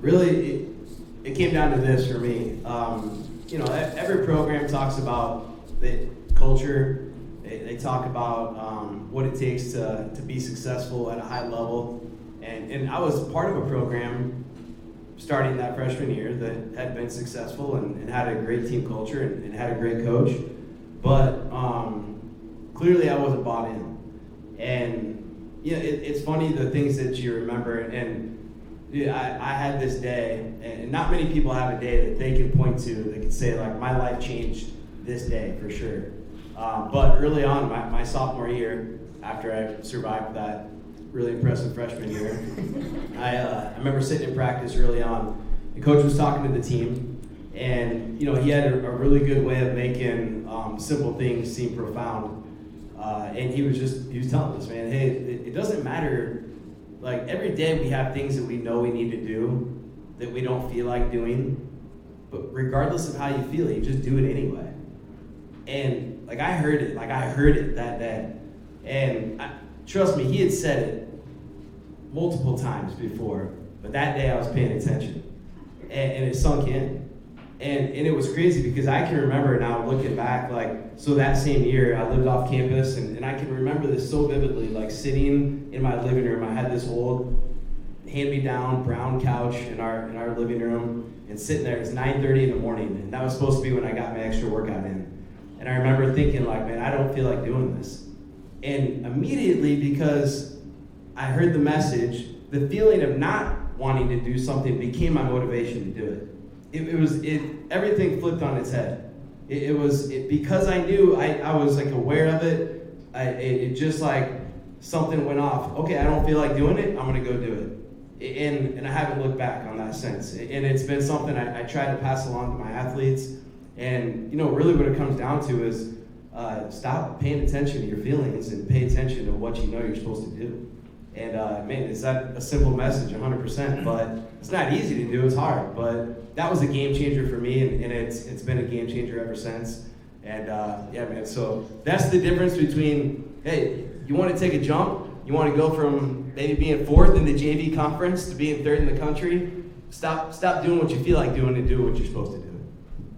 Really, it came down to this for me. Every program talks about the culture. They talk about what it takes to be successful at a high level. And I was part of a program starting that freshman year that had been successful and had a great team culture and had a great coach. But clearly I wasn't bought in. And it's funny the things that you remember. And I had this day, and not many people have a day that they can point to that can say, like, my life changed this day for sure. But early on, my sophomore year, after I survived that really impressive freshman year, I remember sitting in practice early on. The coach was talking to the team, and he had a really good way of making simple things seem profound. And he was telling us, man, hey, it doesn't matter. Like, every day we have things that we know we need to do that we don't feel like doing, but regardless of how you feel, you just do it anyway. And I heard it that day. And trust me, he had said it multiple times before, but that day I was paying attention, and it sunk in. And it was crazy because I can remember now looking back, so that same year I lived off campus, and I can remember this so vividly, sitting in my living room. I had this old hand-me-down brown couch in our living room, and sitting there. It's 9:30 in the morning, and that was supposed to be when I got my extra workout in. And I remember thinking, man, I don't feel like doing this. And immediately, because I heard the message, the feeling of not wanting to do something became my motivation to do it. Everything flipped on its head. Because I knew I was aware of it. It just something went off. Okay, I don't feel like doing it. I'm gonna go do it. And I haven't looked back on that since. And it's been something I try to pass along to my athletes. And really what it comes down to is stop paying attention to your feelings and pay attention to what you know you're supposed to do. And man, is that a simple message? 100%. But it's not easy to do. It's hard. But that was a game changer for me, and it's been a game changer ever since. And yeah, man. So that's the difference between, hey, you want to take a jump, you want to go from maybe being fourth in the JV conference to being third in the country. Stop doing what you feel like doing and do what you're supposed to do.